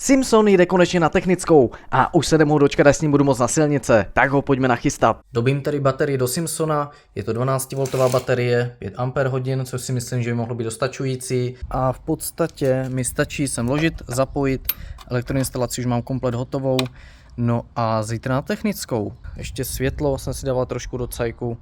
Simpson jde konečně na technickou a už se nemohu dočkat, až s ním budu moc na silnice, tak ho pojďme nachystat. Dobím tedy baterii do Simpsona, je to 12V baterie, 5 Ah, což si myslím, že by mohlo být dostačující. A v podstatě mi stačí sem vložit, zapojit, elektroinstalaci už mám komplet hotovou. No a zítra na technickou. Ještě světlo jsem si dával trošku do cajku.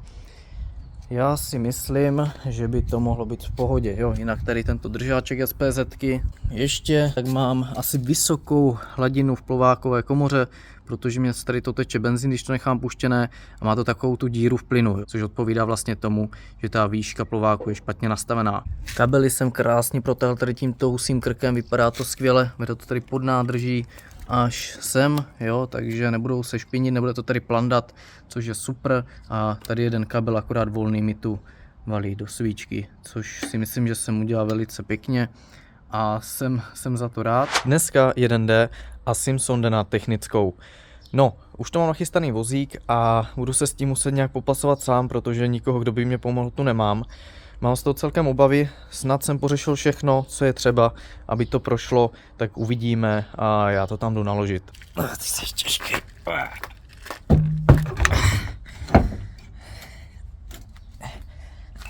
Já si myslím, že by to mohlo být v pohodě, jo, jinak tady tento držáček SPZ-ky. Ještě tak mám asi vysokou hladinu v plovákové komoře, protože mě tady to teče benzín, když to nechám puštěné a má to takovou tu díru v plynu, což odpovídá vlastně tomu, že ta výška plováku je špatně nastavená. Kabely jsem krásně protáhl tady tímto husím krkem, vypadá to skvěle, vede to tady pod nádrží až sem, jo, takže nebudou se špinit, nebude to tady plandat, což je super. A tady jeden kabel akorát volný mi tu valí do svíčky, což si myslím, že jsem udělal velice pěkně a jsem za to rád. Dneska 1D a Simpson jde na technickou. No, už to mám nachystaný vozík a budu se s tím muset nějak popasovat sám, protože nikoho, kdo by mě pomohl, tu nemám. Mám z toho celkem obavy, snad jsem pořešil všechno, co je třeba, aby to prošlo, tak uvidíme a já to tam jdu naložit. Ty jsi těžký.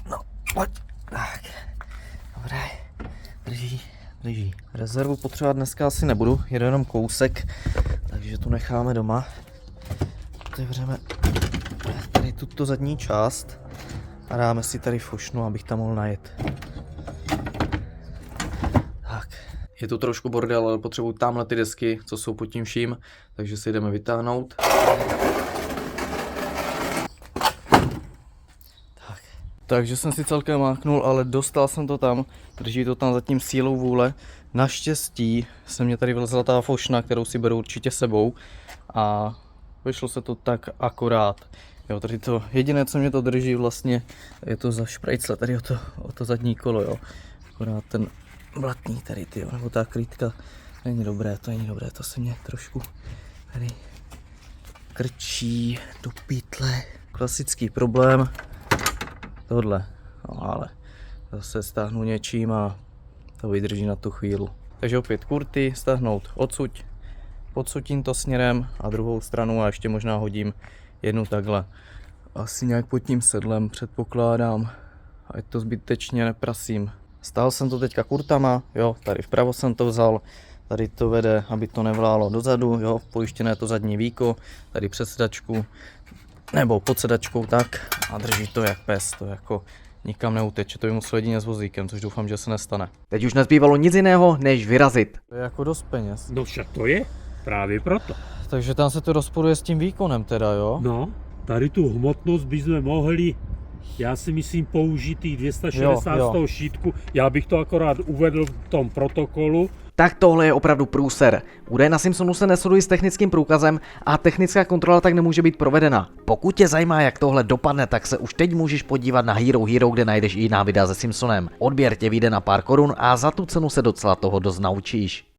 No, pojď. Tak, dobré, drží. Rezervu potřebovat dneska asi nebudu, jedu jenom kousek, takže tu necháme doma. Otevřeme tady tuto zadní část. A dáme si tady fošnu, abych tam mohl najet. Tak. Je tu trošku bordel, ale potřebuji tamhle ty desky, co jsou pod tím vším, takže si jdeme vytáhnout. Tak. Takže jsem si celkem máknul, ale dostal jsem to tam, drží to tam zatím sílou vůle. Naštěstí se mě tady vylezla ta fošna, kterou si beru určitě sebou a vyšlo se to tak akorát. Jo, tady to jediné, co mě to drží vlastně, je to za šprajcle, tady o to zadní kolo, jo. Akorát ten blatník tady, tyjo, nebo ta krytka, není dobré, to se mě trošku tady krčí do pytle. Klasický problém, tohle, no ale zase stáhnu něčím a to vydrží na tu chvíli. Takže opět kurty, stáhnout odsuť, podsutím to směrem a druhou stranu a ještě možná hodím jednu takhle. Asi nějak pod tím sedlem předpokládám, ať to zbytečně neprasím. Stál jsem to teďka kurtama, jo, tady vpravo jsem to vzal, tady to vede, aby to nevlálo dozadu, jo, pojištěné to zadní víko, tady před sedačku, nebo pod sedačkou tak a drží to jak pes, to jako nikam neuteče, to by musel jedině s vozíkem, což doufám, že se nestane. Teď už nezbývalo nic jiného, než vyrazit. To je jako dost peněz. No však to je, právě proto. Takže tam se to rozporuje s tím výkonem teda, jo? No, tady tu hmotnost bychom mohli, já si myslím, použít těch 260 z toho šítku. Já bych to akorát uvedl v tom protokolu. Tak tohle je opravdu průser. Údaje na Simpsonu se neshodují s technickým průkazem a technická kontrola tak nemůže být provedena. Pokud tě zajímá, jak tohle dopadne, tak se už teď můžeš podívat na Hero, kde najdeš i jiná videa se Simpsonem. Odběr tě vyjde na pár korun a za tu cenu se docela toho dost naučíš.